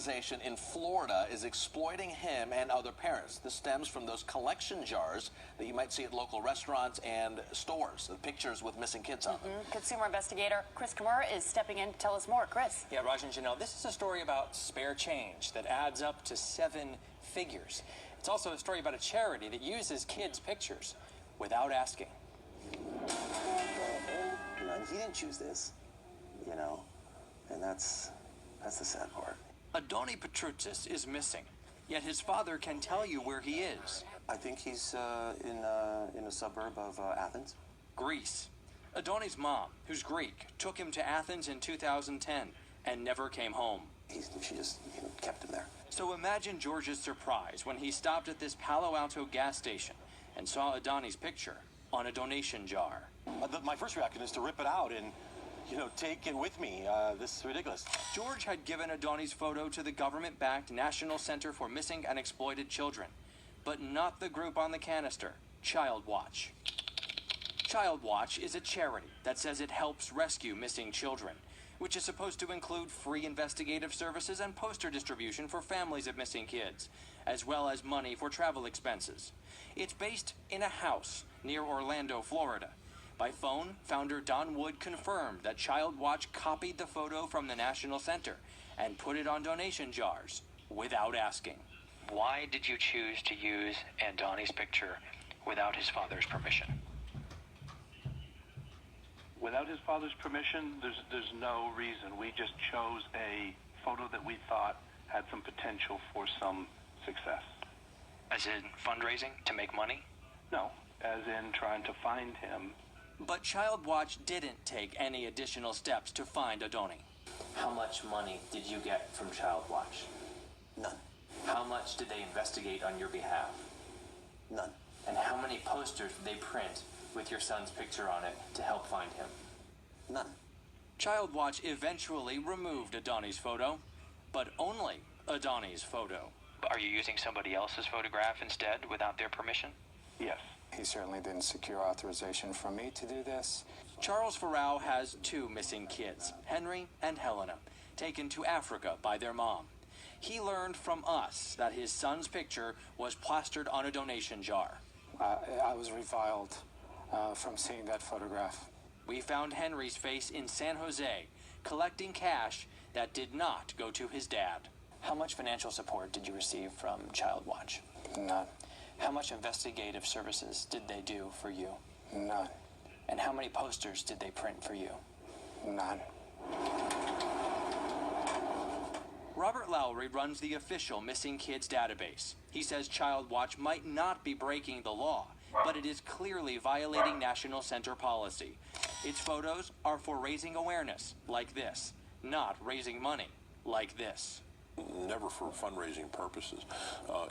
organization in Florida is exploiting him and other parents. This stems from those collection jars that you might see at local restaurants and stores, the pictures with missing kids on them. Consumer investigator Chris Kimura is stepping in to tell us more. Chris. Yeah, Raj and Janelle, this is a story about spare change that adds up to 7 figures. It's also a story about a charity that uses kids' pictures without asking. He didn't choose this, and that's the sad part. Adoni Petroutzis is missing, yet his father can tell you where he is. I think he's in a suburb of Athens. Greece. Adoni's mom, who's Greek, took him to Athens in 2010 and never came home. She just kept him there. So imagine George's surprise when he stopped at this Palo Alto gas station and saw Adoni's picture on a donation jar. My first reaction is to rip it out and, take it with me. This is ridiculous. George had given Adoni's photo to the government-backed National Center for Missing and Exploited Children, but not the group on the canister, Child Watch. Child Watch is a charity that says it helps rescue missing children, which is supposed to include free investigative services and poster distribution for families of missing kids, as well as money for travel expenses. It's based in a house near Orlando, Florida. By phone, founder Don Wood confirmed that Child Watch copied the photo from the National Center and put it on donation jars without asking. Why did you choose to use Andoni's picture without his father's permission? Without his father's permission, there's no reason. We just chose a photo that we thought had some potential for some success. As in fundraising to make money? No, as in trying to find him. But Child Watch didn't take any additional steps to find Adoni. How much money did you get from Child Watch? None. How much did they investigate on your behalf? None. And how many posters did they print with your son's picture on it to help find him? None. Child Watch eventually removed Adoni's photo, but only Adoni's photo. Are you using somebody else's photograph instead without their permission? Yes. He certainly didn't secure authorization from me to do this. Charles Ferrao has 2 missing kids, Henry and Helena, taken to Africa by their mom. He learned from us that his son's picture was plastered on a donation jar. I was reviled from seeing that photograph. We found Henry's face in San Jose, collecting cash that did not go to his dad. How much financial support did you receive from Child Watch? None. How much investigative services did they do for you? None. And how many posters did they print for you? None. Robert Lowry runs the official Missing Kids database. He says Child Watch might not be breaking the law, but it is clearly violating National Center policy. Its photos are for raising awareness, like this, not raising money, like this. Never for fundraising purposes.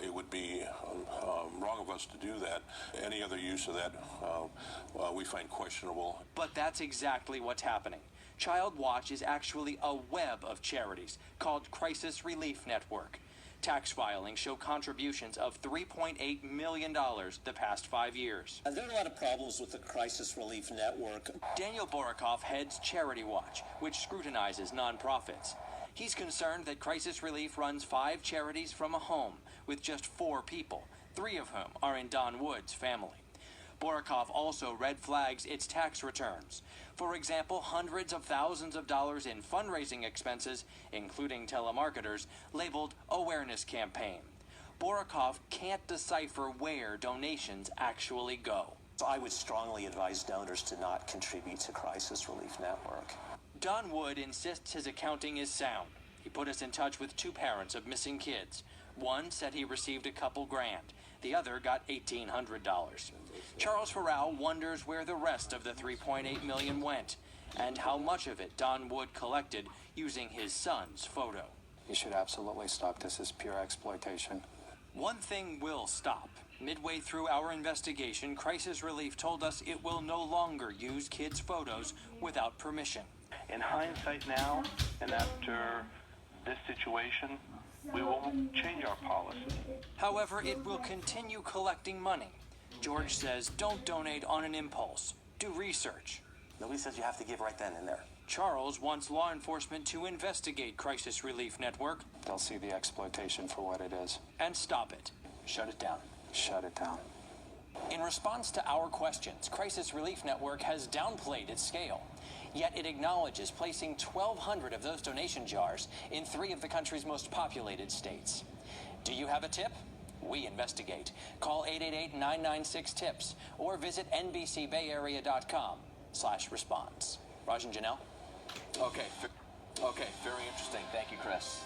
It would be wrong of us to do that. Any other use of that we find questionable. But that's exactly what's happening. Child Watch is actually a web of charities called Crisis Relief Network. Tax filings show contributions of $3.8 million the past 5 years. There are a lot of problems with the Crisis Relief Network. Daniel Borokoff heads Charity Watch, which scrutinizes nonprofits. He's concerned that Crisis Relief runs 5 charities from a home with just 4 people, 3 of whom are in Don Wood's family. Borokoff also red flags its tax returns. For example, hundreds of thousands of dollars in fundraising expenses, including telemarketers, labeled awareness campaign. Borokoff can't decipher where donations actually go. So I would strongly advise donors to not contribute to Crisis Relief Network. Don Wood insists his accounting is sound. He put us in touch with 2 parents of missing kids. One said he received a couple grand. The other got $1,800. Charles Ferrao wonders where the rest of the $3.8 million went and how much of it Don Wood collected using his son's photo. You should absolutely stop. This is pure exploitation. One thing will stop. Midway through our investigation, Crisis Relief told us it will no longer use kids' photos without permission. In hindsight now, and after this situation, we will change our policy. However, it will continue collecting money. George says don't donate on an impulse. Do research. Nobody says you have to give right then and there. Charles wants law enforcement to investigate Crisis Relief Network They'll see the exploitation for what it is. and stop it. Shut it down. Shut it down. In response to our questions, Crisis Relief Network has downplayed its scale. Yet it acknowledges placing 1,200 of those donation jars in 3 of the country's most populated states. Do you have a tip? We investigate. Call 888-996-TIPS or visit NBCBayArea.com/response. Raj and Janelle? Okay, very interesting. Thank you, Chris.